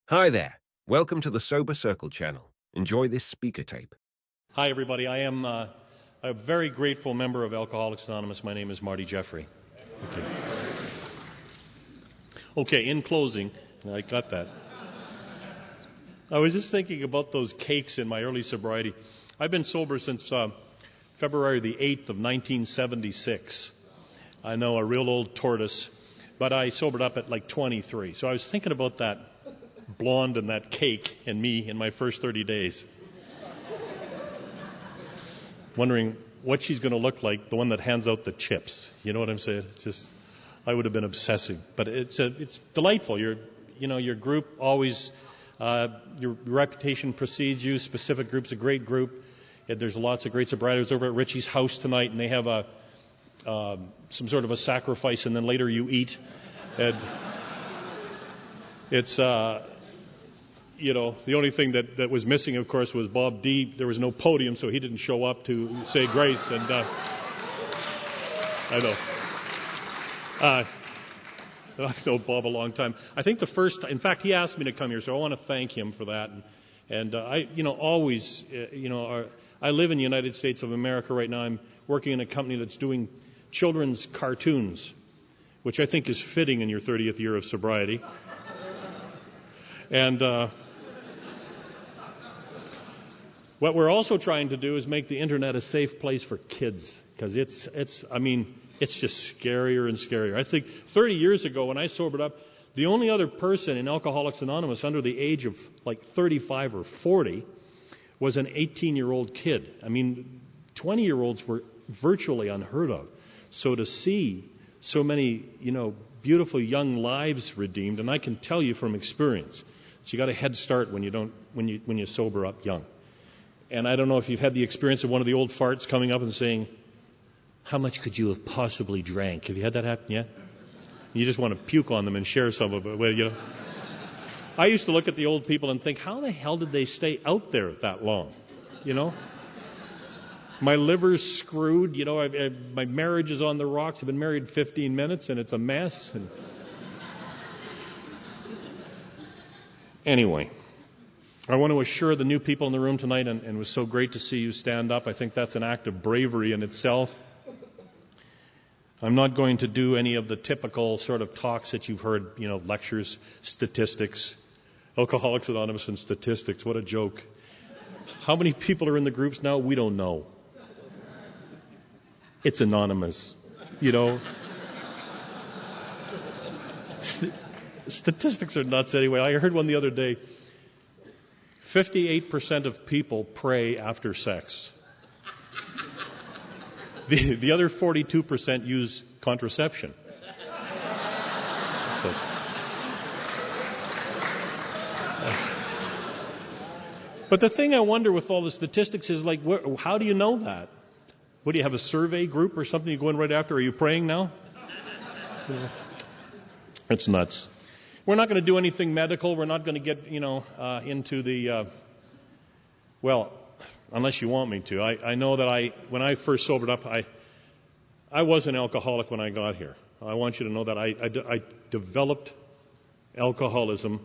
Hi there. Welcome to the SoberCircle channel. Enjoy this speaker tape. Hi, everybody. I am a very grateful member of Alcoholics Anonymous. My name is Marty Jeffrey. Okay, in closing, I got that. I was just thinking about those cakes in my early sobriety. I've been sober since February the 8th of 1976. I know, a real old tortoise, but I sobered up at like 23. So I was thinking about that blonde and that cake and me in my first 30 days. Wondering what she's going to look like, the one that hands out the chips. You know what I'm saying? It's just, I would have been obsessing. But it's delightful. Your group always, your reputation precedes you. Specific group's a great group. There's lots of great sobriety. Over at Richie's house tonight, and they have some sort of a sacrifice, and then later you eat. And it's the only thing that was missing, of course, was Bob D. There was no podium, so he didn't show up to say grace. And I know. I've known Bob a long time. I think in fact, he asked me to come here, so I want to thank him for that. And I live in the United States of America right now. I'm working in a company that's doing children's cartoons, which I think is fitting in your 30th year of sobriety. And what we're also trying to do is make the internet a safe place for kids, because it's just scarier and scarier. I think 30 years ago when I sobered up, the only other person in Alcoholics Anonymous under the age of like 35 or 40 was an 18-year-old kid. I mean, 20-year-olds were virtually unheard of. So to see so many, beautiful young lives redeemed, and I can tell you from experience, so you got a head start when you sober up young. And I don't know if you've had the experience of one of the old farts coming up and saying, "How much could you have possibly drank?" Have you had that happen yet? You just want to puke on them and share some of it. Well, I used to look at the old people and think, how the hell did they stay out there that long? My liver's screwed. My marriage is on the rocks. I've been married 15 minutes and it's a mess. And anyway, I want to assure the new people in the room tonight, and it was so great to see you stand up. I think that's an act of bravery in itself. I'm not going to do any of the typical sort of talks that you've heard, lectures, statistics, Alcoholics Anonymous and statistics. What a joke. How many people are in the groups now? We don't know. It's anonymous, Statistics are nuts anyway. I heard one the other day. 58% of people pray after sex. The other 42% use contraception. So, but the thing I wonder with all the statistics is, how do you know that? What, do you have a survey group or something you go in right after? Are you praying now? It's nuts. We're not going to do anything medical. We're not going to get, into the, unless you want me to. I know that when I first sobered up, I was an alcoholic when I got here. I want you to know that I developed alcoholism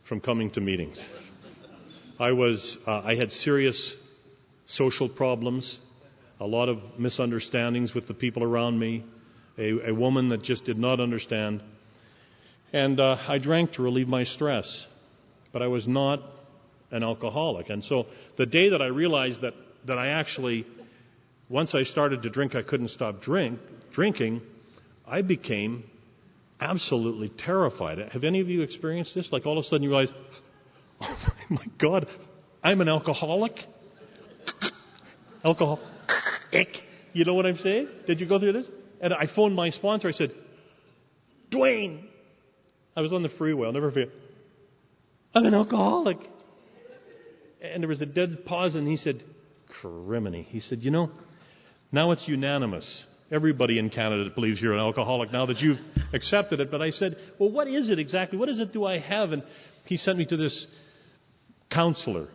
from coming to meetings. I had serious social problems, a lot of misunderstandings with the people around me, a woman that just did not understand. And I drank to relieve my stress, but I was not an alcoholic. And so the day that I realized that I actually, once I started to drink, I couldn't stop drinking, I became absolutely terrified. Have any of you experienced this? Like all of a sudden you realize, oh my God, I'm an alcoholic? Alcoholic? You know what I'm saying? Did you go through this? And I phoned my sponsor. I said, Dwayne, I was on the freeway, I'll never forget, I'm an alcoholic. And there was a dead pause, and he said, criminy. He said, now it's unanimous. Everybody in Canada believes you're an alcoholic now that you've accepted it. But I said, well, what is it exactly? What is it do I have? And he sent me to this counselor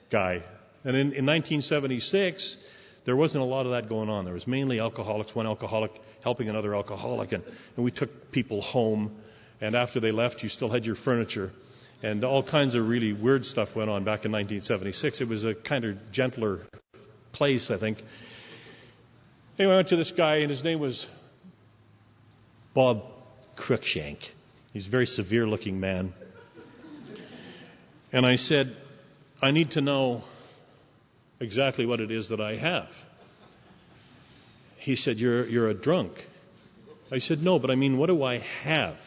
guy. And in 1976, there wasn't a lot of that going on. There was mainly alcoholics, one alcoholic helping another alcoholic. And we took people home. And after they left, you still had your furniture. And all kinds of really weird stuff went on back in 1976. It was a kind of gentler place, I think. Anyway, I went to this guy, and his name was Bob Cruikshank. He's a very severe-looking man. And I said, I need to know exactly what it is that I have. He said, you're a drunk. I said, no, but I mean, what do I have?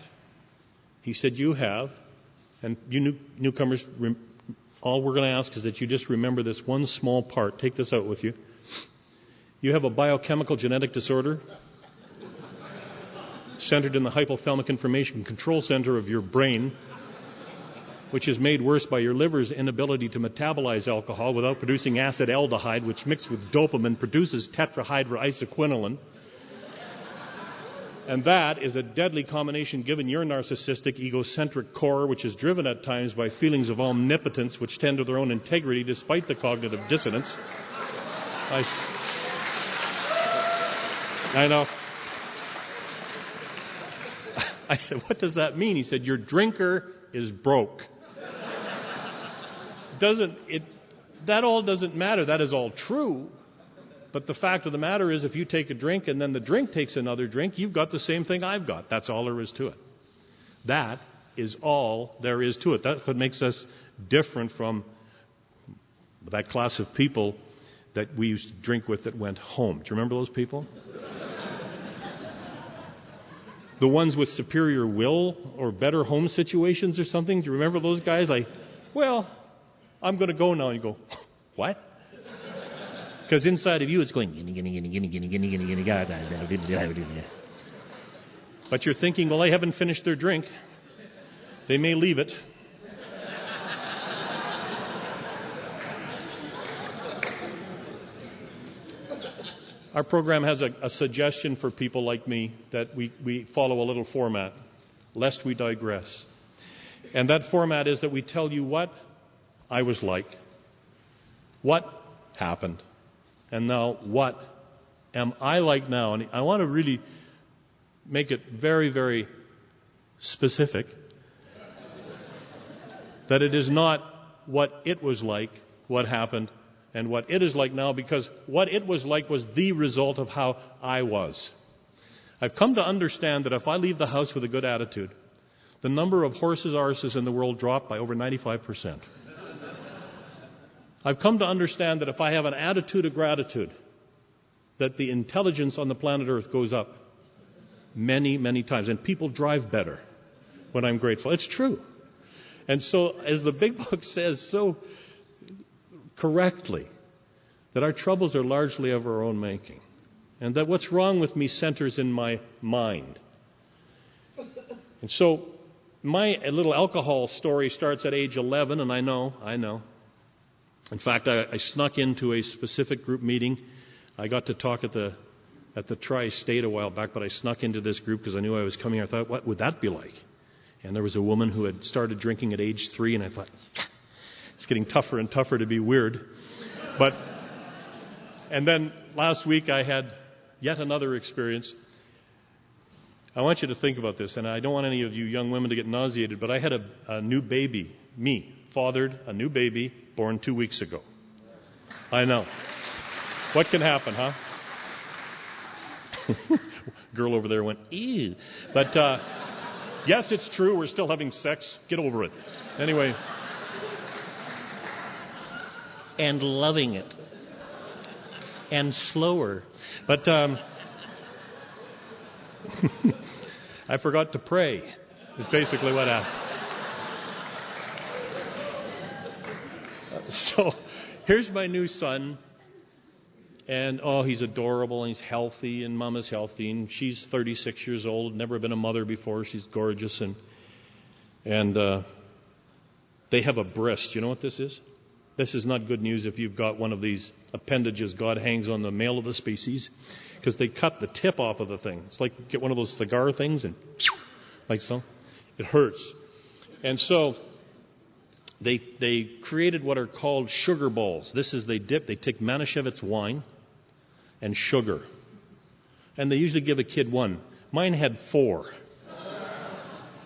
He said, you have, and you newcomers, all we're going to ask is that you just remember this one small part. Take this out with you. You have a biochemical genetic disorder centered in the hypothalamic information control center of your brain, which is made worse by your liver's inability to metabolize alcohol without producing acetaldehyde, which mixed with dopamine produces tetrahydroisoquinoline. And that is a deadly combination given your narcissistic, egocentric core, which is driven at times by feelings of omnipotence, which tend to their own integrity despite the cognitive dissonance. I know. I said, what does that mean? He said, your drinker is broke. That all doesn't matter. That is all true. But the fact of the matter is, if you take a drink and then the drink takes another drink, you've got the same thing I've got. That's all there is to it. That is all there is to it. That's what makes us different from that class of people that we used to drink with that went home. Do you remember those people? The ones with superior will or better home situations or something. Do you remember those guys? Like, well, I'm going to go now. And you go, what? Because inside of you it's going, but you're thinking, well, they haven't finished their drink. They may leave it. Our program has a suggestion for people like me that we follow a little format, lest we digress. And that format is that we tell you what I was like, what happened, and now what am I like now. And I want to really make it very, very specific that it is not what it was like, what happened, and what it is like now, because what it was like was the result of how I was. I've come to understand that if I leave the house with a good attitude, the number of horses, arses in the world drop by over 95%. I've come to understand that if I have an attitude of gratitude, that the intelligence on the planet Earth goes up many, many times. And people drive better when I'm grateful. It's true. And so, as the big book says so correctly, that our troubles are largely of our own making. And that what's wrong with me centers in my mind. And so, my little alcohol story starts at age 11, and I know. In fact, I snuck into a specific group meeting. I got to talk at the Tri-State a while back, but I snuck into this group because I knew I was coming here. I thought, what would that be like? And there was a woman who had started drinking at age 3, and I thought, it's getting tougher and tougher to be weird. And then last week I had yet another experience. I want you to think about this, and I don't want any of you young women to get nauseated, but I had a new baby, fathered a new baby born 2 weeks ago. I know. What can happen, huh? Girl over there went, ew. But yes, it's true. We're still having sex. Get over it. Anyway. And loving it. And slower. But I forgot to pray. Is basically what happened. So here's my new son. And, he's adorable, and he's healthy, and Mama's healthy, and she's 36 years old, never been a mother before. She's gorgeous, and they have a breast. You know what this is? This is not good news if you've got one of these appendages God hangs on the male of the species, because they cut the tip off of the thing. It's like you get one of those cigar things, and like so. It hurts. And so they created what are called sugar balls. This is they take Manischewitz wine and sugar. And they usually give a kid one. Mine had 4.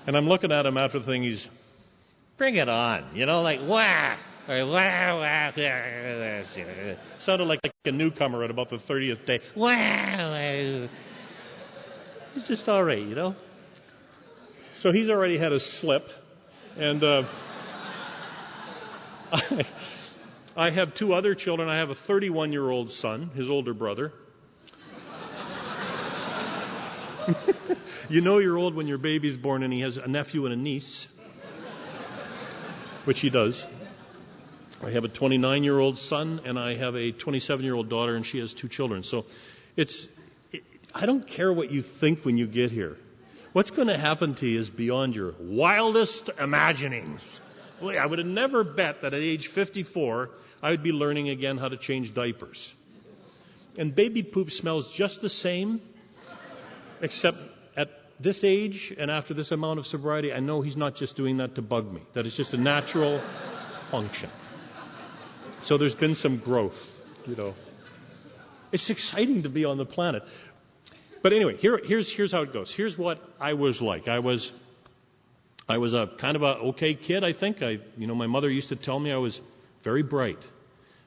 And I'm looking at him after the thing, he's Bring it on. Like, wah! Or, wah, wah, wah. Sounded like a newcomer at about the 30th day. Wah, wah. It's just all right, So he's already had a slip. And I have two other children. I have a 31-year-old son, his older brother. You're old when your baby's born and he has a nephew and a niece, which he does. I have a 29-year-old son and I have a 27-year-old daughter, and she has two children. So I don't care what you think when you get here. What's going to happen to you is beyond your wildest imaginings. I would have never bet that at age 54, I would be learning again how to change diapers. And baby poop smells just the same, except at this age and after this amount of sobriety, I know he's not just doing that to bug me, that it's just a natural function. So there's been some growth, It's exciting to be on the planet. But anyway, here's how it goes. Here's what I was like. I was a kind of a okay kid, I think. My mother used to tell me I was very bright.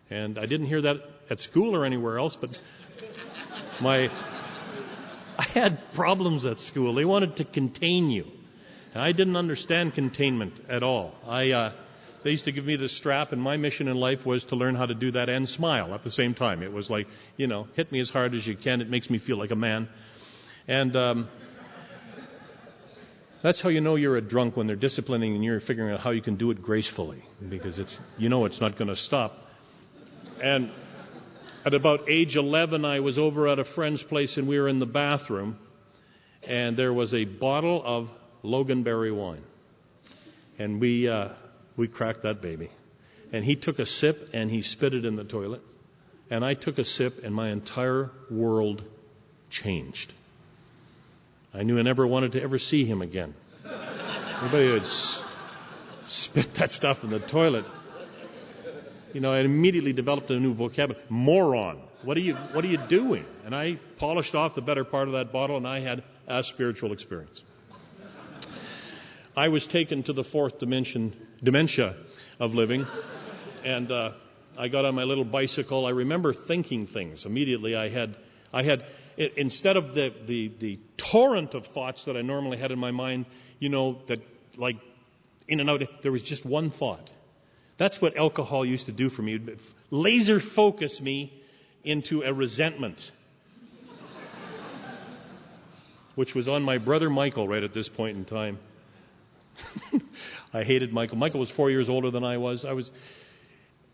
And I didn't hear that at school or anywhere else, but I had problems at school. They wanted to contain you. And I didn't understand containment at all. They used to give me this strap, and my mission in life was to learn how to do that and smile at the same time. It was like, hit me as hard as you can. It makes me feel like a man. And that's how you know you're a drunk, when they're disciplining and you're figuring out how you can do it gracefully, because it's not going to stop. And at about age 11, I was over at a friend's place, and we were in the bathroom, and there was a bottle of Loganberry wine. And we cracked that baby. And he took a sip, and he spit it in the toilet. And I took a sip, and my entire world changed. I knew I never wanted to ever see him again. Anybody would spit that stuff in the toilet. I immediately developed a new vocabulary. Moron. What are you doing? And I polished off the better part of that bottle, and I had a spiritual experience. I was taken to the fourth dementia of living, and I got on my little bicycle. I remember thinking things immediately. I had instead of the torrent of thoughts that I normally had in my mind, that like in and out, there was just one thought. That's what alcohol used to do for me. It'd laser focus me into a resentment, which was on my brother Michael right at this point in time. I hated Michael. Michael was 4 years older than I was.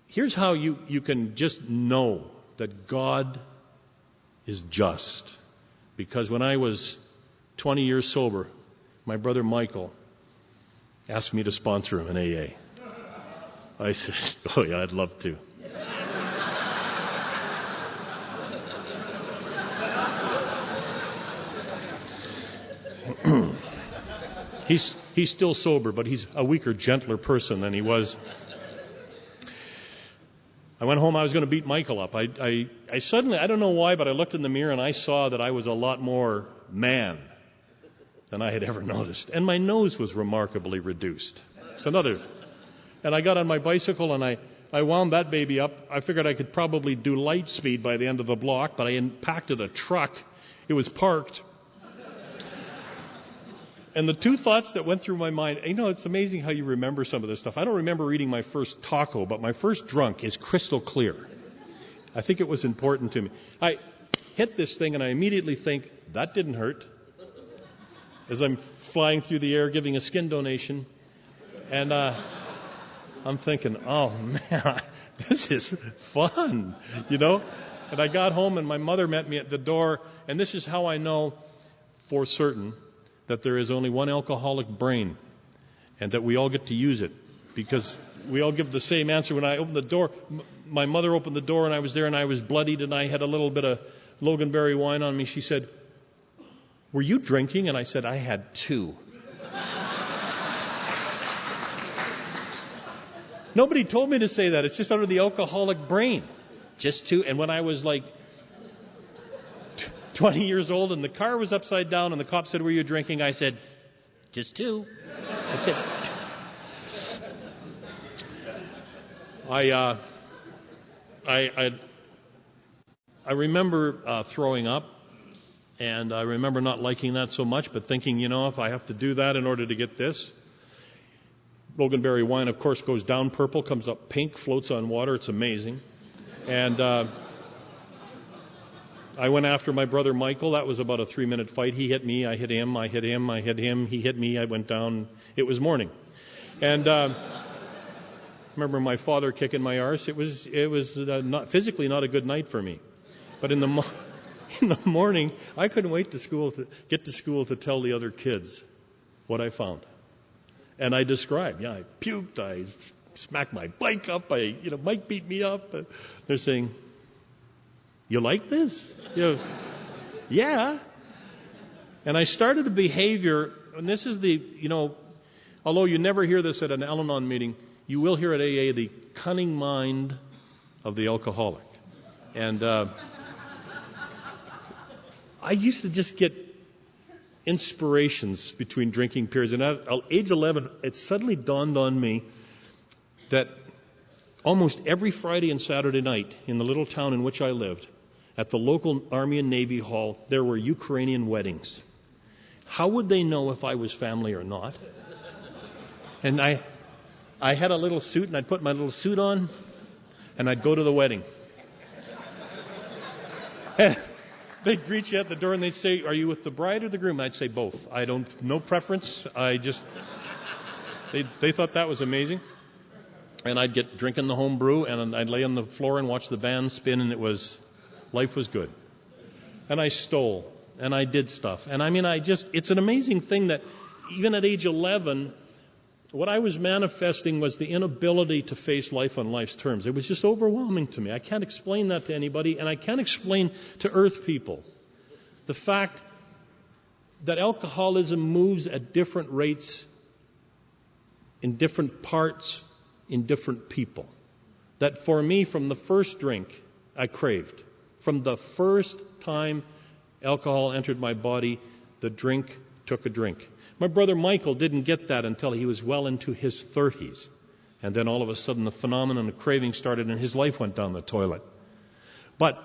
Here's how you can just know that God is just. Because when I was 20 years sober, my brother Michael asked me to sponsor him in AA. I said, oh yeah, I'd love to. He's still sober, but he's a weaker, gentler person than he was. I went home, I was going to beat Michael up. I suddenly, I don't know why, but I looked in the mirror and I saw that I was a lot more man than I had ever noticed. And my nose was remarkably reduced. And I got on my bicycle and I wound that baby up. I figured I could probably do light speed by the end of the block, but I impacted a truck. It was parked. And the two thoughts that went through my mind, it's amazing how you remember some of this stuff. I don't remember eating my first taco, but my first drunk is crystal clear. I think it was important to me. I hit this thing and I immediately think, that didn't hurt. As I'm flying through the air giving a skin donation. And I'm thinking, oh man, this is fun, And I got home and my mother met me at the door. And this is how I know for certain that there is only one alcoholic brain and that we all get to use it, because we all give the same answer. When I opened the door, my mother opened the door and I was there and I was bloodied and I had a little bit of Loganberry wine on me. She said, were you drinking? And I said, I had two. Nobody told me to say that. It's just under the alcoholic brain. Just two. And when I was like 20 years old and the car was upside down and the cop said, were you drinking? I said, just two. That's it. I remember throwing up, and I remember not liking that so much, but thinking, if I have to do that in order to get this. Loganberry wine, of course, goes down purple, comes up pink, floats on water. It's amazing. And I went after my brother Michael. That was about a 3-minute fight. He hit me, I hit him, I hit him, I hit him, he hit me, I went down. It was morning. And remember my father kicking my arse. It was not physically not a good night for me. But in the morning, I couldn't wait to get to school to tell the other kids what I found. And I described, I puked, I smacked my bike up, Mike beat me up. They're saying, "You like this?" Yeah. And I started a behavior, and this is although you never hear this at an Al-Anon meeting, you will hear at AA the cunning mind of the alcoholic. And I used to just get inspirations between drinking periods. And at age 11, it suddenly dawned on me that almost every Friday and Saturday night in the little town in which I lived, at the local Army and Navy Hall, there were Ukrainian weddings. How would they know if I was family or not? And I had a little suit, and I'd put my little suit on, and I'd go to the wedding. They'd greet you at the door, and they'd say, "Are you with the bride or the groom?" I'd say both. No preference. They thought that was amazing. And I'd get drinking the home brew, and I'd lay on the floor and watch the band spin, and life was good. And I stole, and I did stuff. And it's an amazing thing that even at age 11, what I was manifesting was the inability to face life on life's terms. It was just overwhelming to me. I can't explain that to anybody, and I can't explain to earth people the fact that alcoholism moves at different rates in different parts, in different people. That for me, from the first drink, I craved. From the first time alcohol entered my body, the drink took a drink. My brother Michael didn't get that until he was well into his 30s. And then all of a sudden the phenomenon of craving started and his life went down the toilet. But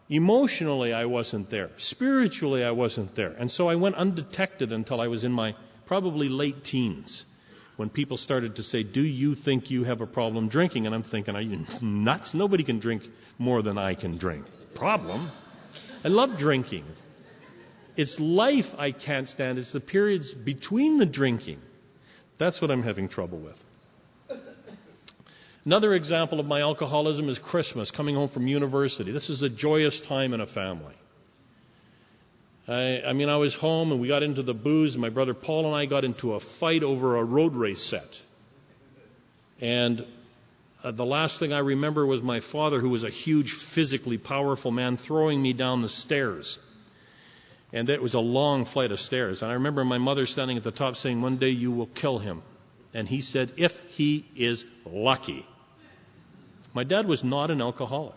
emotionally I wasn't there. Spiritually I wasn't there. And so I went undetected until I was in my probably late teens, when people started to say, "Do you think you have a problem drinking?" And I'm thinking, "Are you nuts? Nobody can drink more than I can drink." Problem? I love drinking. It's life I can't stand. It's the periods between the drinking. That's what I'm having trouble with. Another example of my alcoholism is Christmas, coming home from university. This is a joyous time in a family. I was home and we got into the booze. My brother Paul and I got into a fight over a road race set. And the last thing I remember was my father, who was a huge, physically powerful man, throwing me down the stairs. And it was a long flight of stairs. And I remember my mother standing at the top saying, "One day you will kill him." And he said, "If he is lucky." My dad was not an alcoholic.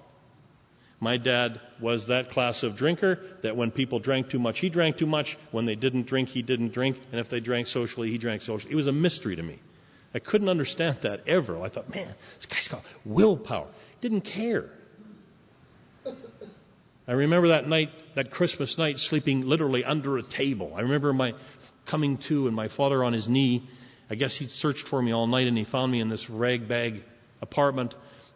My dad was that class of drinker that when people drank too much, he drank too much. When they didn't drink, he didn't drink. And if they drank socially, he drank socially. It was a mystery to me. I couldn't understand that ever. I thought, man, this guy's got willpower. Didn't care. I remember that Christmas night, sleeping literally under a table. I remember my coming to and my father on his knee. I guess he'd searched for me all night, and he found me in this rag-bag apartment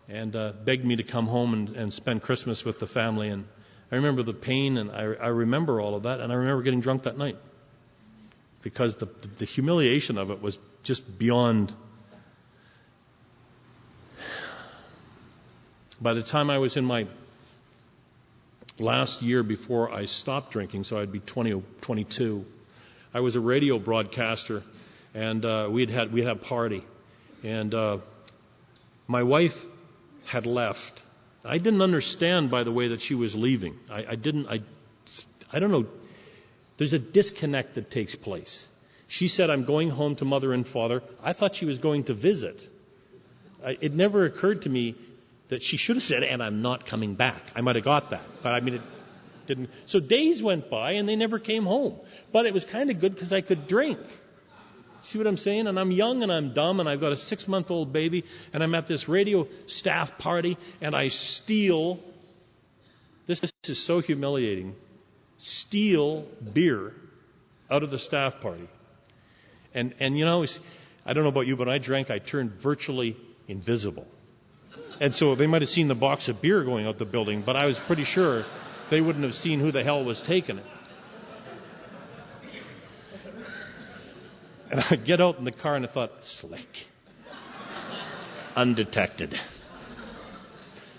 and begged me to come home and spend Christmas with the family. And I remember the pain, and I remember all of that, and I remember getting drunk that night because the humiliation of it was just beyond. By the time I was in my last year before I stopped drinking, so I'd be 20 or 22, I was a radio broadcaster, and we'd had a party, and my wife had left. I didn't understand, by the way, that she was leaving. I don't know. There's a disconnect that takes place. She said, "I'm going home to Mother and Father." I thought she was going to visit. It never occurred to me that she should have said, "And I'm not coming back." I might have got that, but it didn't. So days went by and they never came home. But it was kind of good because I could drink. See what I'm saying? And I'm young and I'm dumb and I've got a 6-month-old baby and I'm at this radio staff party and I steal, this is so humiliating, steal beer out of the staff party. And you know, I don't know about you, but I drank, I turned virtually invisible. And so they might have seen the box of beer going out the building, but I was pretty sure they wouldn't have seen who the hell was taking it. And I get out in the car and I thought, slick. Undetected.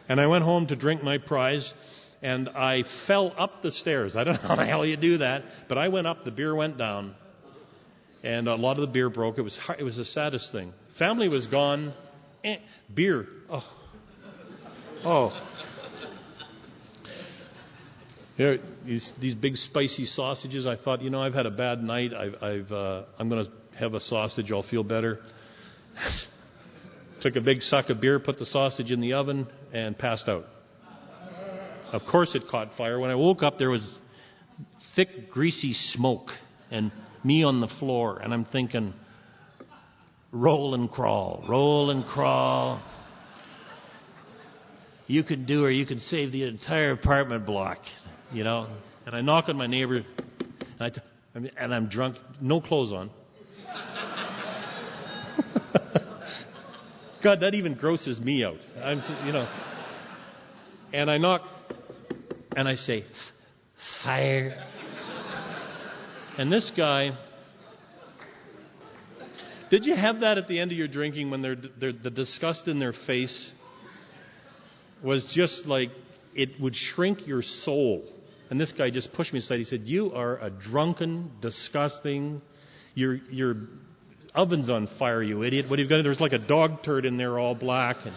And I went home to drink my prize and I fell up the stairs. I don't know how the hell you do that, but I went up, the beer went down, and a lot of the beer broke. It was the saddest thing. Family was gone. Beer. Oh. Here, these big spicy sausages. I thought, you know, I've had a bad night. I'm going to have a sausage. I'll feel better. Took a big suck of beer, put the sausage in the oven, and passed out. Of course, it caught fire. When I woke up, there was thick, greasy smoke, and me on the floor. And I'm thinking, roll and crawl, roll and crawl. You could do, or you could save the entire apartment block. You know, and I knock on my neighbor, and I'm drunk, no clothes on. God, that even grosses me out. And I knock, and I say, fire. And this guy, did you have that at the end of your drinking when the disgust in their face was just like, it would shrink your soul. And this guy just pushed me aside. He said, you are a drunken, disgusting, your oven's on fire, you idiot. What have you got? There's like a dog turd in there all black. And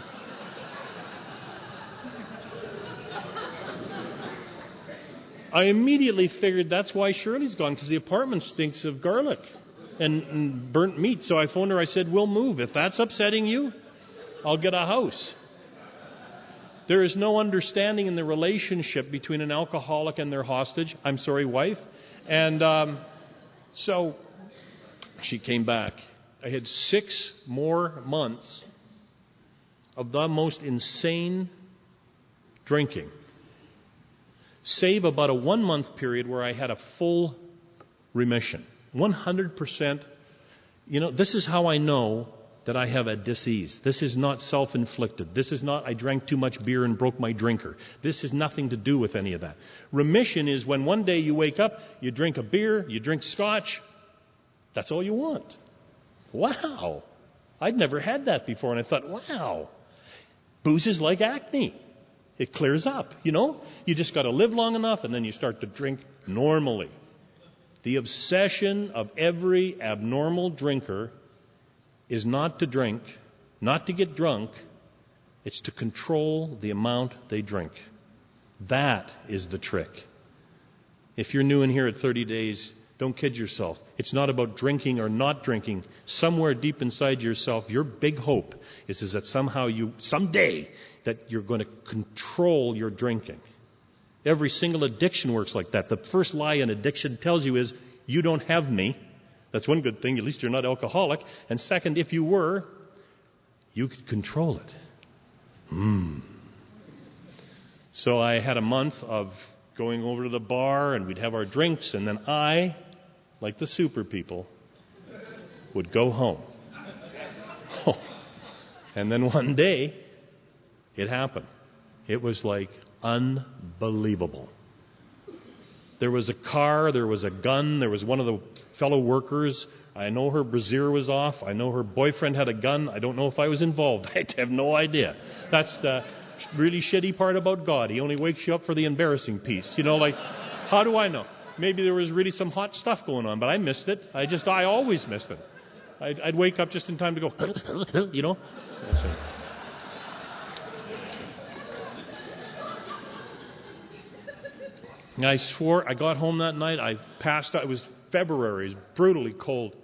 I immediately figured that's why Shirley's gone, because the apartment stinks of garlic and burnt meat. So I phoned her. I said, we'll move. If that's upsetting you, I'll get a house. There is no understanding in the relationship between an alcoholic and their hostage. I'm sorry, wife. And so she came back. I had 6 more months of the most insane drinking. Save about a 1-month period where I had a full remission. 100%. You know, this is how I know that I have a disease. This is not self-inflicted. This is not I drank too much beer and broke my drinker. This has nothing to do with any of that. Remission is when one day you wake up, you drink a beer, you drink scotch. That's all you want. Wow. I'd never had that before, and I thought, wow. Booze is like acne. It clears up, you know? You just got to live long enough, and then you start to drink normally. The obsession of every abnormal drinker is not to drink, not to get drunk. It's to control the amount they drink. That is the trick. If you're new in here at 30 days, don't kid yourself. It's not about drinking or not drinking. Somewhere deep inside yourself, your big hope is that someday, that you're going to control your drinking. Every single addiction works like that. The first lie an addiction tells you is, you don't have me. That's one good thing. At least you're not alcoholic. And second, if you were, you could control it. So I had a month of going over to the bar, and we'd have our drinks, and then I, like the super people, would go home. And then one day, it happened. It was like unbelievable. There was a car, there was a gun, there was one of the fellow workers. I know her brassiere was off. I know her boyfriend had a gun. I don't know if I was involved. I have no idea. That's the really shitty part about God. He only wakes you up for the embarrassing piece. You know, like, how do I know? Maybe there was really some hot stuff going on, but I missed it. I always missed it. I'd wake up just in time to go, you know? And I swore, I got home that night, I passed out. It was February. It was brutally cold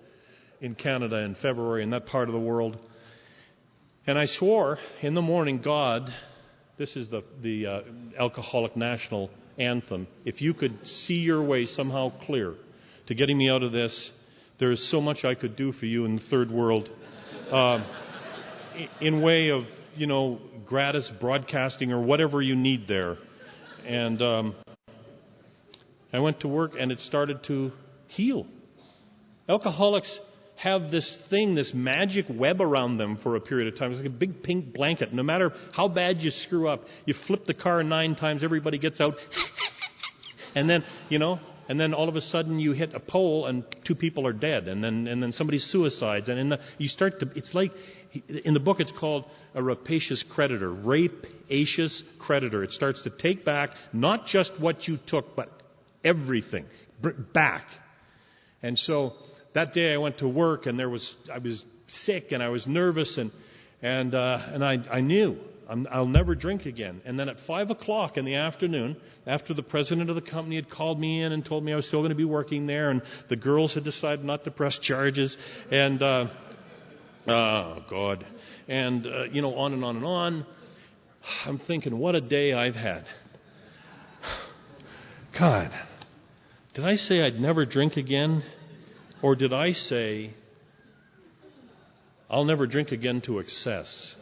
in Canada in February, in that part of the world. And I swore in the morning, God, this is the Alcoholic National Anthem, if you could see your way somehow clear to getting me out of this, there is so much I could do for you in the third world. In way of, gratis broadcasting or whatever you need there. And I went to work and it started to heal. Alcoholics have this thing, this magic web around them for a period of time. It's like a big pink blanket. No matter how bad you screw up, you flip the car 9 times, everybody gets out. And then, and then all of a sudden you hit a pole and 2 people are dead, and then somebody suicides, and you start to. It's like in the book it's called a rapacious creditor. Rapacious creditor. It starts to take back not just what you took, but everything back. And so that day I went to work, and I was sick and I was nervous, and I knew I'll never drink again. And then at 5:00 in the afternoon, after the president of the company had called me in and told me I was still going to be working there, and the girls had decided not to press charges, and oh God, and on and on and on. I'm thinking, what a day I've had. God, did I say I'd never drink again, or did I say I'll never drink again to excess?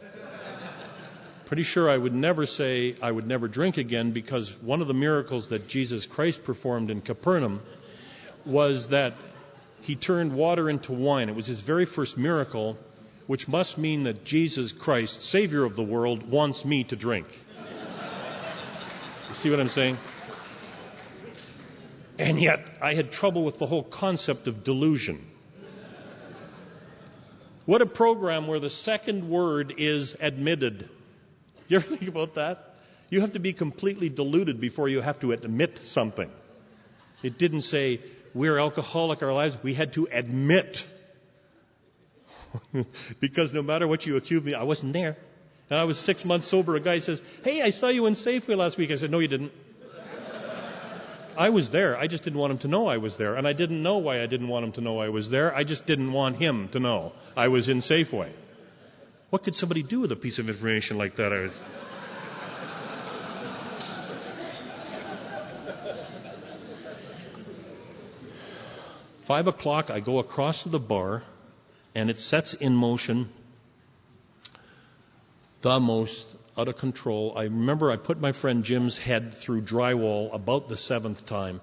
Pretty sure I would never say I would never drink again, because one of the miracles that Jesus Christ performed in Capernaum was that he turned water into wine. It was his very first miracle, which must mean that Jesus Christ, Savior of the world, wants me to drink. You see what I'm saying? And yet I had trouble with the whole concept of delusion. What a program where the second word is admitted. You ever think about that? You have to be completely deluded before you have to admit something. It didn't say, we're alcoholic our lives. We had to admit. Because no matter what you accuse me, I wasn't there. And I was 6 months sober. A guy says, hey, I saw you in Safeway last week. I said, no, you didn't. I was there. I just didn't want him to know I was there. And I didn't know why I didn't want him to know I was there. I just didn't want him to know I was in Safeway. What could somebody do with a piece of information like that? 5:00, I go across to the bar, and it sets in motion the most out of control. I remember I put my friend Jim's head through drywall about the 7th time,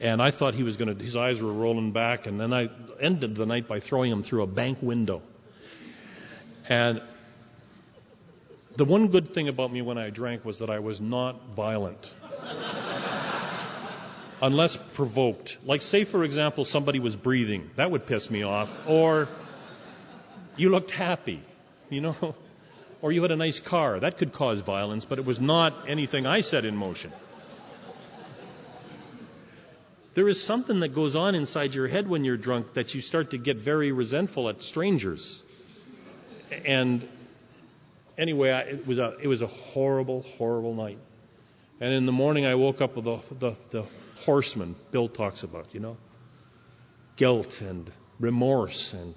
and I thought he was going to, his eyes were rolling back, and then I ended the night by throwing him through a bank window. And the one good thing about me when I drank was that I was not violent. Unless provoked. Like, say, for example, somebody was breathing. That would piss me off. Or you looked happy, Or you had a nice car. That could cause violence, but it was not anything I set in motion. There is something that goes on inside your head when you're drunk that you start to get very resentful at strangers. And anyway, it was a horrible, horrible night. And in the morning, I woke up with the horseman Bill talks about, guilt and remorse and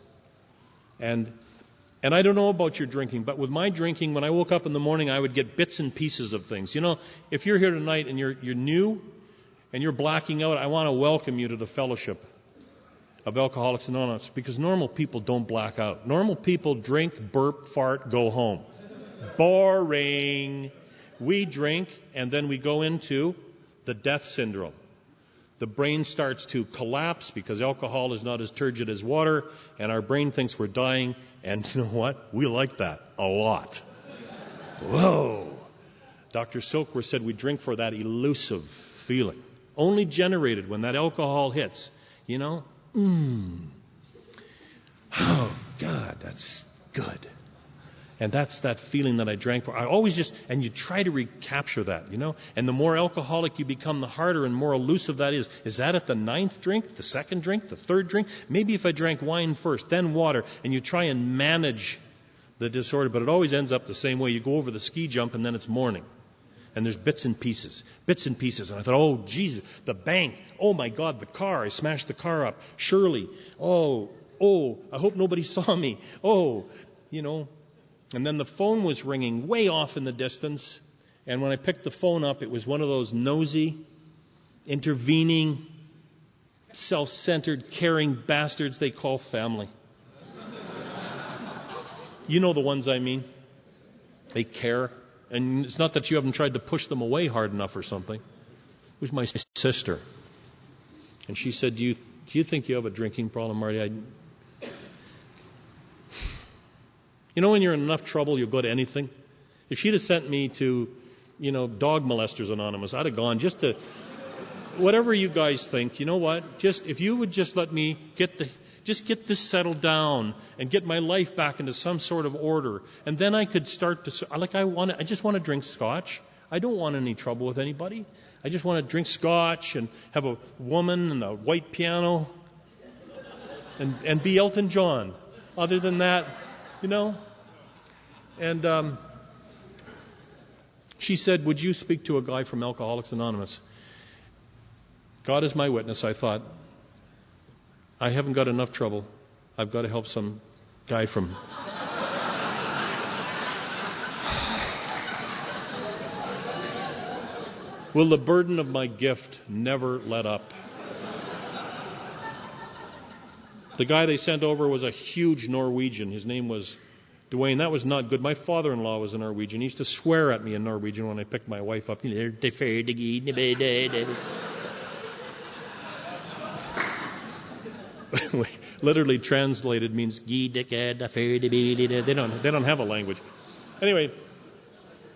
I don't know about your drinking, but with my drinking, when I woke up in the morning, I would get bits and pieces of things. If you're here tonight and you're new and you're blacking out, I want to welcome you to the fellowship of Alcoholics Anonymous, because normal people don't black out. Normal people drink, burp, fart, go home. Boring. We drink, and then we go into the death syndrome. The brain starts to collapse because alcohol is not as turgid as water, and our brain thinks we're dying, and you know what? We like that a lot. Whoa. Dr. Silkworth said we drink for that elusive feeling, only generated when that alcohol hits. Oh, God, that's good. And that's that feeling that I drank for. I always and you try to recapture that, And the more alcoholic you become, the harder and more elusive that is. Is that at the 9th drink, the 2nd drink, the 3rd drink? Maybe if I drank wine first, then water, and you try and manage the disorder, but it always ends up the same way. You go over the ski jump, and then it's morning. And there's bits and pieces. And I thought, oh, Jesus, the bank. Oh, my God, the car. I smashed the car up. Shirley. Oh, I hope nobody saw me. Oh, And then the phone was ringing way off in the distance. And when I picked the phone up, it was one of those nosy, intervening self-centered, caring bastards they call family. You know the ones I mean. They care. And it's not that you haven't tried to push them away hard enough or something. It was my sister. And she said, do you think you have a drinking problem, Marty? You know when you're in enough trouble, you'll go to anything? If she'd have sent me to, Dog Molesters Anonymous, I'd have gone just to, whatever you guys think, you know what? If you would just let me get this settled down and get my life back into some sort of order. And then I could start to, I just want to drink scotch. I don't want any trouble with anybody. I just want to drink scotch and have a woman and a white piano and be Elton John. Other than that, And she said, would you speak to a guy from Alcoholics Anonymous? God is my witness, I thought. I haven't got enough trouble. I've got to help some guy from... Will the burden of my gift never let up? The guy they sent over was a huge Norwegian. His name was Dwayne. That was not good. My father-in-law was a Norwegian. He used to swear at me in Norwegian when I picked my wife up. Literally translated means they don't have a language. Anyway,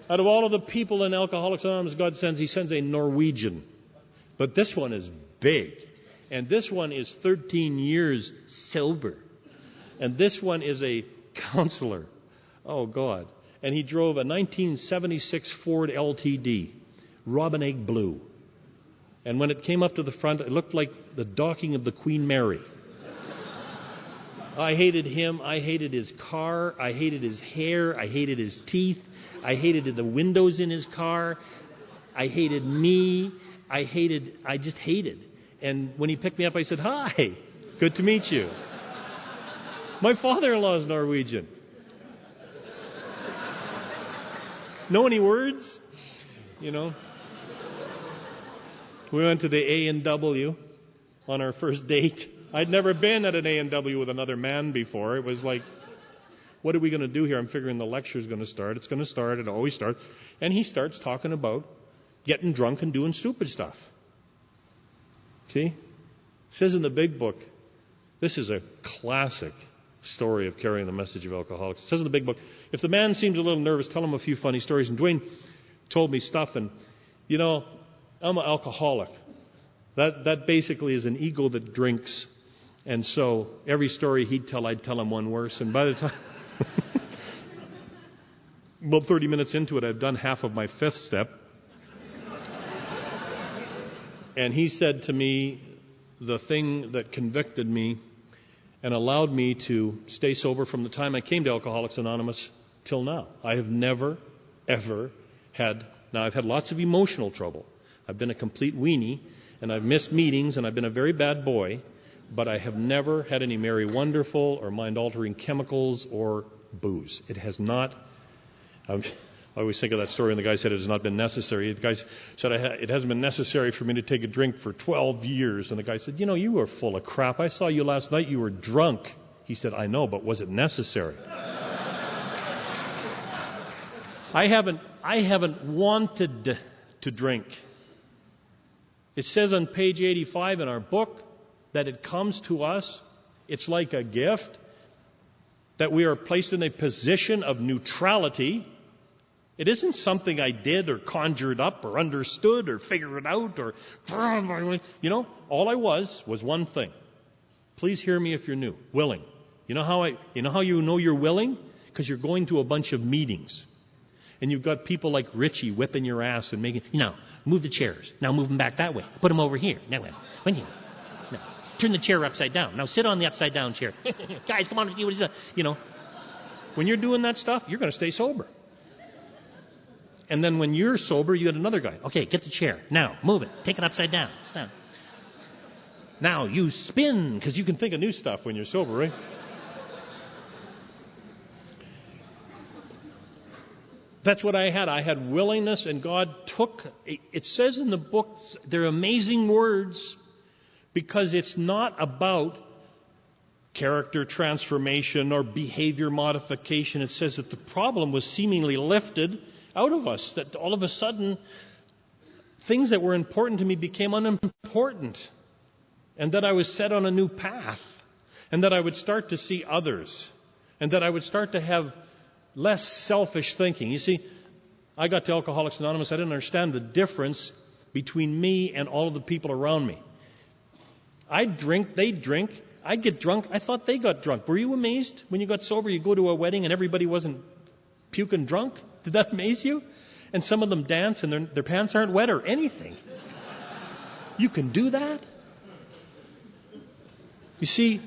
out of all of the people in Alcoholics Anonymous He sends a Norwegian. But this one is big. And this one is 13 years sober. And this one is a counselor. Oh, God. And he drove a 1976 Ford LTD, robin egg blue. And when it came up to the front, it looked like the docking of the Queen Mary. I hated him. I hated his car. I hated his hair. I hated his teeth. I hated the windows in his car. I hated me. I just hated. And when he picked me up, I said, hi, good to meet you. My father-in-law is Norwegian. Know any words? We went to the A&W on our first date. I'd never been at an A&W with another man before. It was like, what are we going to do here? I'm figuring the lecture's going to start. It's going to start. It always starts. And he starts talking about getting drunk and doing stupid stuff. See? It says in the big book, this is a classic story of carrying the message of alcoholics. It says in the big book, if the man seems a little nervous, tell him a few funny stories. And Dwayne told me stuff, and, I'm an alcoholic. That basically is an ego that drinks. And so every story he'd tell, I'd tell him one worse. And by the time, about 30 minutes into it, I've done half of my fifth step. And he said to me the thing that convicted me and allowed me to stay sober from the time I came to Alcoholics Anonymous till now. I have never, ever had... Now, I've had lots of emotional trouble. I've been a complete weenie, and I've missed meetings, and I've been a very bad boy, but I have never had any Mary Wonderful or mind-altering chemicals or booze. It has not... I always think of that story, and the guy said it has not been necessary. The guy said, it hasn't been necessary for me to take a drink for 12 years. And the guy said, you were full of crap. I saw you last night. You were drunk. He said, I know, but was it necessary? I haven't wanted to drink. It says on page 85 in our book that it comes to us. It's like a gift, that we are placed in a position of neutrality. It isn't something I did or conjured up or understood or figured out or, all I was one thing. Please hear me if you're new. Willing. You know how you know you're willing? Because you're going to a bunch of meetings. And you've got people like Richie whipping your ass and making, move the chairs. Now move them back that way. Put them over here. Now, turn the chair upside down. Now sit on the upside down chair. Guys, come on. When you're doing that stuff, you're going to stay sober. And then when you're sober, you got another guy. Okay, get the chair. Now, move it. Take it upside down. It's down. Now, you spin, because you can think of new stuff when you're sober, right? That's what I had. I had willingness, and God took... It says in the books, they're amazing words, Because it's not about character transformation or behavior modification. It says that the problem was seemingly lifted out of us, that all of a sudden things that were important to me became unimportant, and that I was set on a new path, and that I would start to see others, and that I would start to have less selfish thinking. You see, I got to Alcoholics Anonymous. I didn't understand the difference between me and all of the people around me. I'd drink, they'd drink, I'd get drunk. I thought they got drunk. Were you amazed when you got sober? You go to a wedding and everybody wasn't puking drunk? Did that amaze you? And some of them dance and their pants aren't wet or anything. You can do that? You see,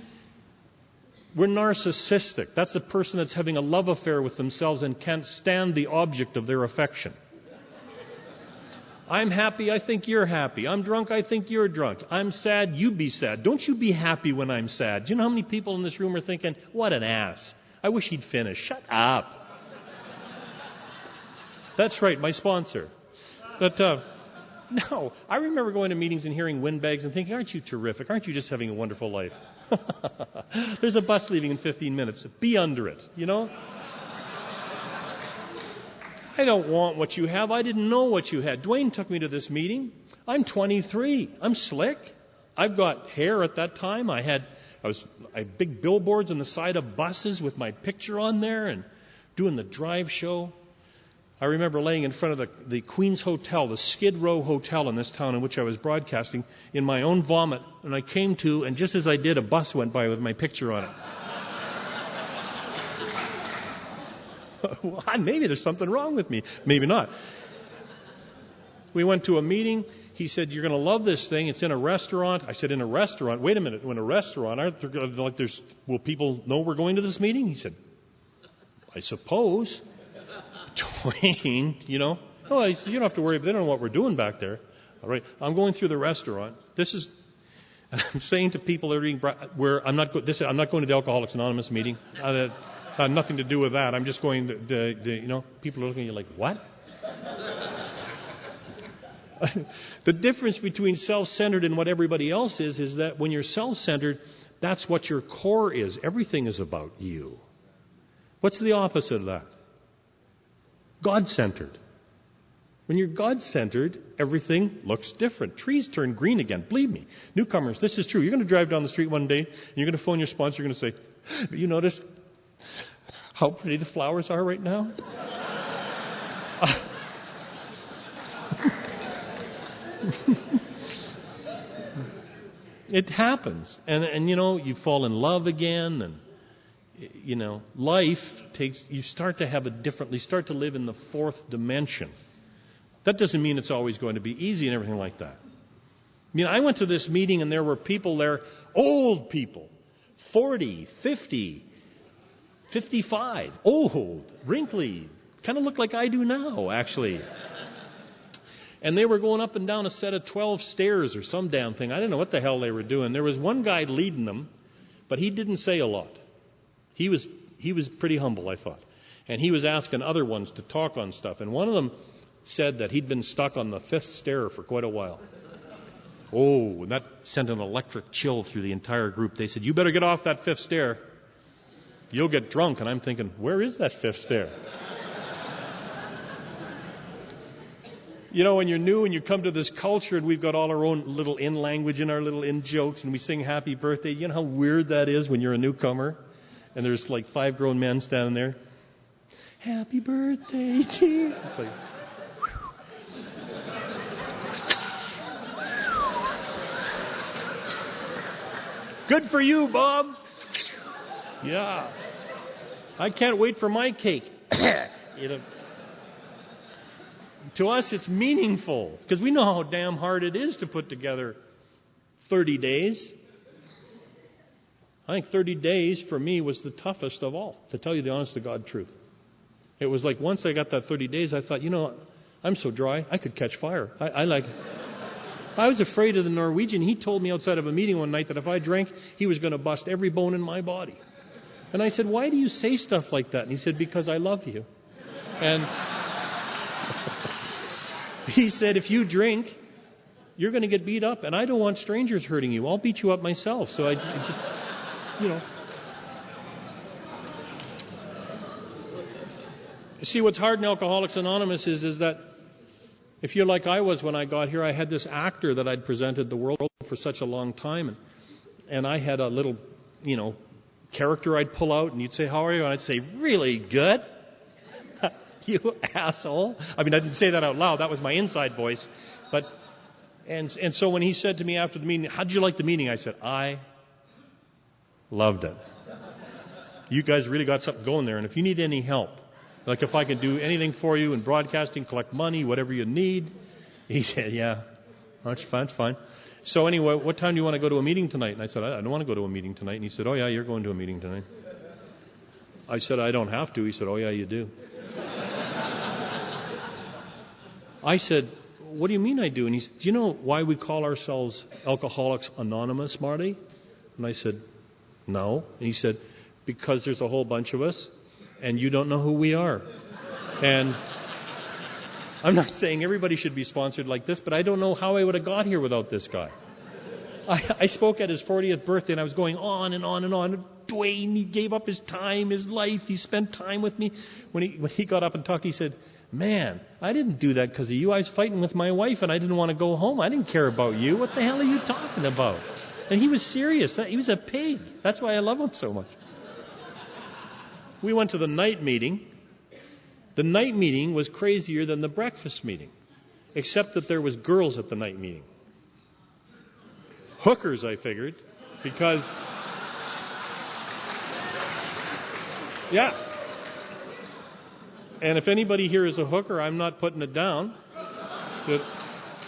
we're narcissistic. That's a person that's having a love affair with themselves and can't stand the object of their affection. I'm happy, I think you're happy. I'm drunk, I think you're drunk. I'm sad, you be sad. Don't you be happy when I'm sad. Do you know how many people in this room are thinking, what an ass. I wish he'd finish. Shut up. That's right, my sponsor. But, no, I remember going to meetings and hearing windbags and thinking, aren't you terrific? Aren't you just having a wonderful life? There's a bus leaving in 15 minutes. Be under it, you know? I don't want what you have. I didn't know what you had. Dwayne took me to this meeting. I'm 23. I'm slick. I've got hair at that time. I had big billboards on the side of buses with my picture on there and doing the drive show. I remember laying in front of the Queen's Hotel, the Skid Row Hotel in this town in which I was broadcasting, in my own vomit. And I came to, and just as I did, a bus went by with my picture on it. Well, maybe there's something wrong with me. Maybe not. We went to a meeting. He said, you're going to love this thing. It's in a restaurant. I said, in a restaurant? Wait a minute. In a restaurant? Will people know we're going to this meeting? He said, I suppose. Dwayne, you know. Oh, he said, you don't have to worry. They don't know what we're doing back there. All right. I'm going through the restaurant. I'm saying to people that are eating, I'm not going to the Alcoholics Anonymous meeting. Nothing to do with that. I'm just going, people are looking at you like, what? The difference between self-centered and what everybody else is that when you're self-centered, that's what your core is. Everything is about you. What's the opposite of that? God-centered. When you're God-centered, everything looks different. Trees turn green again. Believe me. Newcomers, this is true. You're going to drive down the street one day, and you're going to phone your sponsor. You're going to say, you notice how pretty the flowers are right now? It happens. And you fall in love again, and life you start to have you start to live in the fourth dimension. That doesn't mean it's always going to be easy and everything like that. I went to this meeting and there were people there, old people, 40, 50, 55, old, wrinkly, kind of look like I do now, actually. And they were going up and down a set of 12 stairs or some damn thing. I didn't know what the hell they were doing. There was one guy leading them, but he didn't say a lot. He was pretty humble, I thought. And he was asking other ones to talk on stuff. And one of them said that he'd been stuck on the 5th stair for quite a while. Oh, and that sent an electric chill through the entire group. They said, you better get off that 5th stair. You'll get drunk. And I'm thinking, where is that 5th stair? When you're new and you come to this culture and we've got all our own little in language and our little in jokes and we sing happy birthday, you know how weird that is when you're a newcomer and there's like 5 grown men standing there. Happy birthday to you. It's like, good for you, Bob. Yeah. I can't wait for my cake. To us, it's meaningful because we know how damn hard it is to put together 30 days. I think 30 days for me was the toughest of all, to tell you the honest to God truth. It was like once I got that 30 days, I thought, I'm so dry, I could catch fire. I was afraid of the Norwegian. He told me outside of a meeting one night that if I drank, he was going to bust every bone in my body. And I said, why do you say stuff like that? And he said, because I love you. And he said, if you drink, you're going to get beat up, and I don't want strangers hurting you. I'll beat you up myself. So I just, you know. See, what's hard in Alcoholics Anonymous is that if you're like I was when I got here, I had this actor that I'd presented the world for such a long time, and I had a little, character I'd pull out, and you'd say, "How are you?" And I'd say, "Really good." You asshole. I mean, I didn't say that out loud. That was my inside voice. But, and so when he said to me after the meeting, "How'd you like the meeting?" I said, "I loved it. You guys really got something going there. And if you need any help, like if I can do anything for you in broadcasting, collect money, whatever you need." He said, "Yeah, that's fine. So anyway, what time do you want to go to a meeting tonight?" And I said, "I don't want to go to a meeting tonight." And he said, "Oh yeah, you're going to a meeting tonight." I said, "I don't have to." He said, "Oh yeah, you do." I said, "What do you mean I do?" And he said, "Do you know why we call ourselves Alcoholics Anonymous, Marty?" And I said, "No." And he said, "Because there's a whole bunch of us, and you don't know who we are." And I'm not saying everybody should be sponsored like this, but I don't know how I would have got here without this guy. I spoke at his 40th birthday, and I was going on and on and on. Dwayne, he gave up his time, his life. He spent time with me. When he got up and talked, he said, "Man, I didn't do that because of you. I was fighting with my wife, and I didn't want to go home. I didn't care about you. What the hell are you talking about?" And he was serious. He was a pig. That's why I love him so much. We went to the night meeting. The night meeting was crazier than the breakfast meeting, except that there was girls at the night meeting. Hookers, I figured, because, yeah. And if anybody here is a hooker, I'm not putting it down. But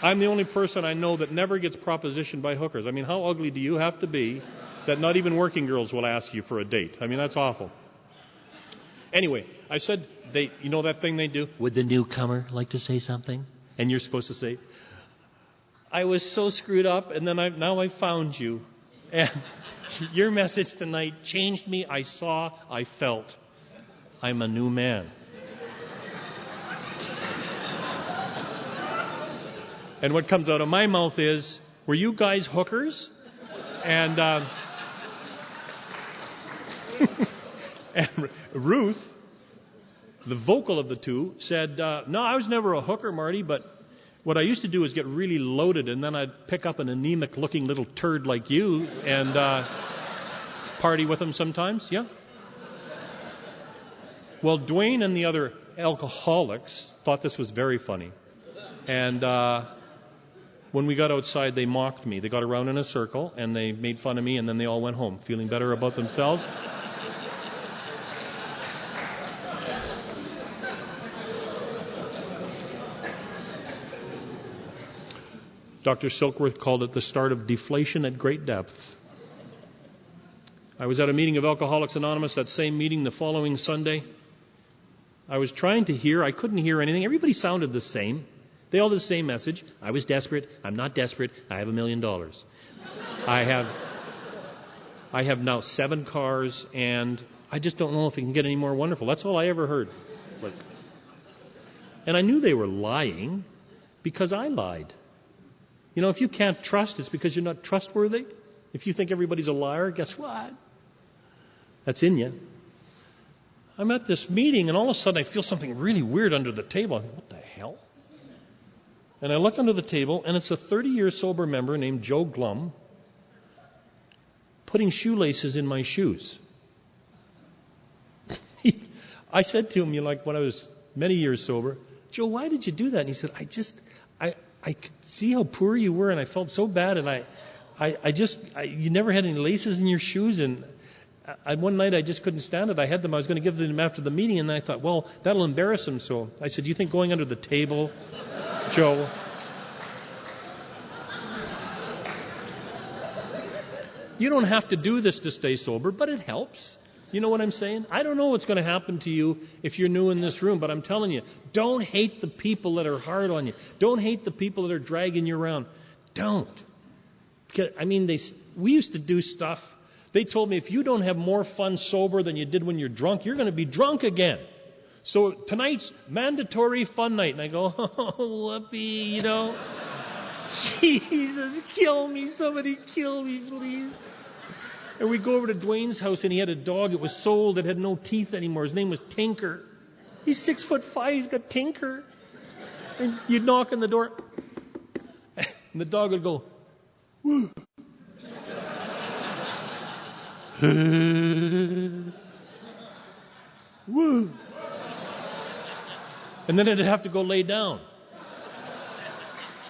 I'm the only person I know that never gets propositioned by hookers. I mean, how ugly do you have to be that not even working girls will ask you for a date? I mean, that's awful. Anyway, I said, you know that thing they do? "Would the newcomer like to say something?" And you're supposed to say, "I was so screwed up, and then now I found you. And your message tonight changed me. I saw, I felt. I'm a new man." And what comes out of my mouth is, "Were you guys hookers?" And and Ruth, the vocal of the two, said, "No, I was never a hooker, Marty, but what I used to do is get really loaded, and then I'd pick up an anemic-looking little turd like you and party with him sometimes." Yeah? Well, Dwayne and the other alcoholics thought this was very funny. And when we got outside, they mocked me. They got around in a circle, and they made fun of me, and then they all went home, feeling better about themselves. Dr. Silkworth called it the start of deflation at great depth. I was at a meeting of Alcoholics Anonymous, that same meeting the following Sunday. I was trying to hear. I couldn't hear anything. Everybody sounded the same. They all had the same message. I was desperate. I'm not desperate. I have $1 million. I have now 7 cars, and I just don't know if it can get any more wonderful. That's all I ever heard. And I knew they were lying because I lied. You know, if you can't trust, it's because you're not trustworthy. If you think everybody's a liar, guess what? That's in you. I'm at this meeting, and all of a sudden I feel something really weird under the table. I think, what the hell? And I look under the table, and it's a 30-year sober member named Joe Glum putting shoelaces in my shoes. I said to him, when I was many years sober, "Joe, why did you do that?" And he said, I could see how poor you were, and I felt so bad, and you never had any laces in your shoes, and one night I just couldn't stand it. I had them. I was going to give them after the meeting, and then I thought, well, that'll embarrass him. So I said, "Do you think going under the table, Joe?" You don't have to do this to stay sober, but it helps. You know what I'm saying? I don't know what's going to happen to you if you're new in this room, but I'm telling you, don't hate the people that are hard on you. Don't hate the people that are dragging you around. Don't. I mean, we used to do stuff. They told me, if you don't have more fun sober than you did when you're drunk, you're going to be drunk again. So tonight's mandatory fun night. And I go, "Oh, whoopee, Jesus, kill me. Somebody kill me, please. And we go over to Dwayne's house, and he had a dog. It was sold. It had no teeth anymore. His name was Tinker. He's 6'5". He's got Tinker. And you'd knock on the door, and the dog would go, woo. Woo. And then it'd have to go lay down.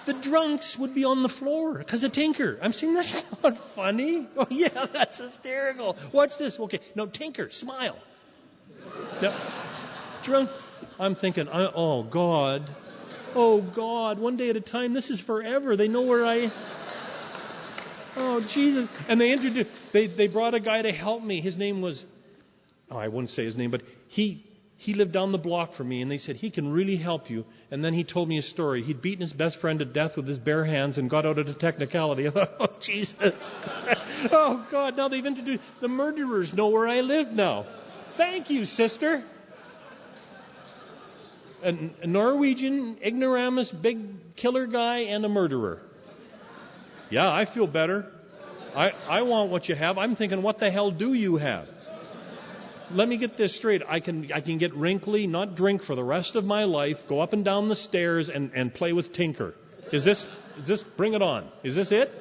The drunks would be on the floor because of Tinker. I'm saying, that's not funny. Oh, yeah, that's hysterical. Watch this. Okay, no, Tinker, smile. No, drunk. I'm thinking, oh, God. Oh, God, one day at a time. This is forever. They know where I... Oh, Jesus. And they brought a guy to help me. His name was... Oh, I wouldn't say his name, but he lived down the block from me, and they said, he can really help you. And then he told me a story. He'd beaten his best friend to death with his bare hands and got out of the technicality. I thought, oh, Jesus. Oh, God, now they've introduced... The murderers know where I live now. Thank you, sister. A Norwegian, ignoramus, big killer guy, and a murderer. Yeah, I feel better. I want what you have. I'm thinking, what the hell do you have? Let me get this straight. I can get wrinkly, not drink for the rest of my life, go up and down the stairs and play with Tinker. Is this, bring it on. Is this it?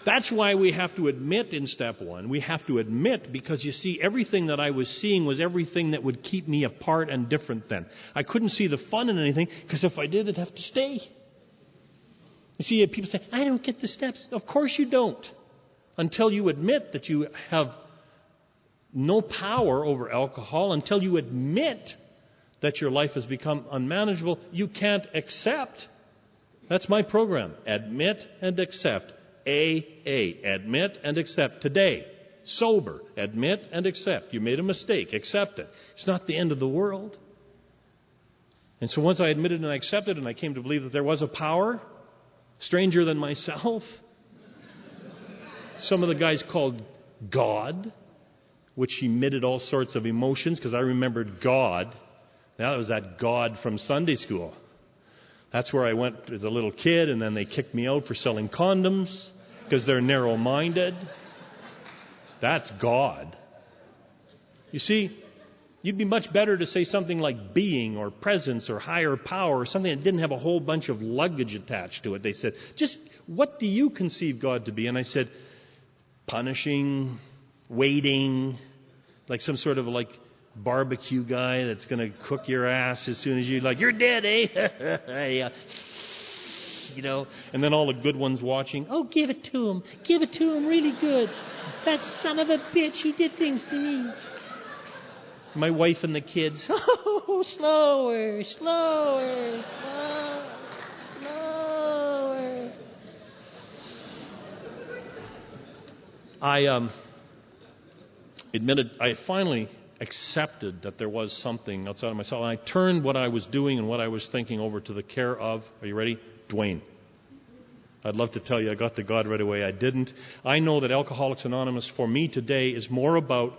That's why we have to admit in step one. We have to admit, because you see, everything that I was seeing was everything that would keep me apart and different then. I couldn't see the fun in anything, because if I did, it'd have to stay. You see, people say, I don't get the steps. Of course you don't. Until you admit that you have no power over alcohol, until you admit that your life has become unmanageable, you can't accept. That's my program. Admit and accept. AA. Admit and accept. Today. Sober. Admit and accept. You made a mistake. Accept it. It's not the end of the world. And so once I admitted and I accepted, and I came to believe that there was a power stranger than myself, some of the guys called God, which emitted all sorts of emotions, because I remembered God. Now, it was that God from Sunday school. That's where I went as a little kid, and then they kicked me out for selling condoms because they're narrow-minded. That's God. You see, you'd be much better to say something like being or presence or higher power or something that didn't have a whole bunch of luggage attached to it. They said, just what do you conceive God to be? And I said, punishing, waiting, like some sort of like barbecue guy that's going to cook your ass as soon as you're dead, eh? You know, and then all the good ones watching. Oh, give it to him. Give it to him really good. That son of a bitch, he did things to me. My wife and the kids. Oh, slower, slower, slower. I admitted, I finally accepted that there was something outside of myself. And I turned what I was doing and what I was thinking over to the care of, are you ready? Dwayne. I'd love to tell you I got to God right away. I didn't. I know that Alcoholics Anonymous for me today is more about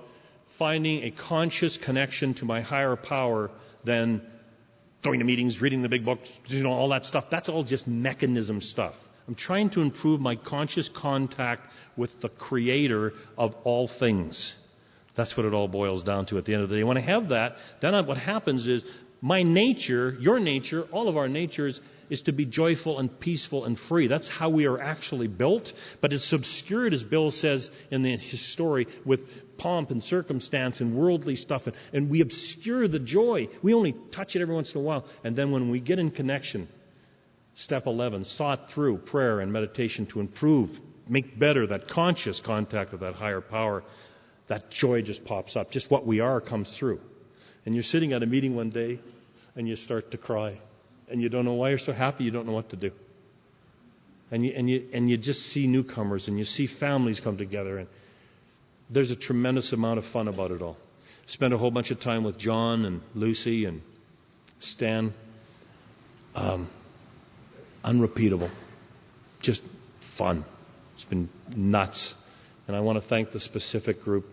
finding a conscious connection to my higher power than going to meetings, reading the big books, all that stuff. That's all just mechanism stuff. I'm trying to improve my conscious contact with the Creator of all things. That's what it all boils down to at the end of the day. When I have that, then what happens is my nature, your nature, all of our natures is to be joyful and peaceful and free. That's how we are actually built. But it's obscured, as Bill says in his story, with pomp and circumstance and worldly stuff. And we obscure the joy. We only touch it every once in a while. And then when we get in connection, step 11, sought through prayer and meditation to improve, make better that conscious contact with that higher power, that joy just pops up. Just what we are comes through. And you're sitting at a meeting one day and you start to cry. And you don't know why you're so happy, you don't know what to do. And you just see newcomers and you see families come together, and there's a tremendous amount of fun about it all. Spent a whole bunch of time with John and Lucy and Stan. Unrepeatable. Just fun. It's been nuts. And I want to thank the specific group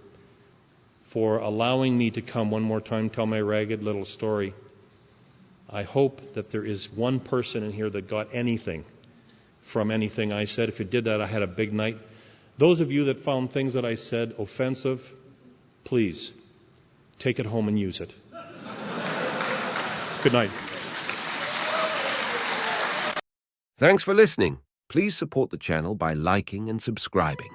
for allowing me to come one more time, tell my ragged little story. I hope that there is one person in here that got anything from anything I said. If you did that, I had a big night. Those of you that found things that I said offensive, please take it home and use it. Good night. Thanks for listening. Please support the channel by liking and subscribing.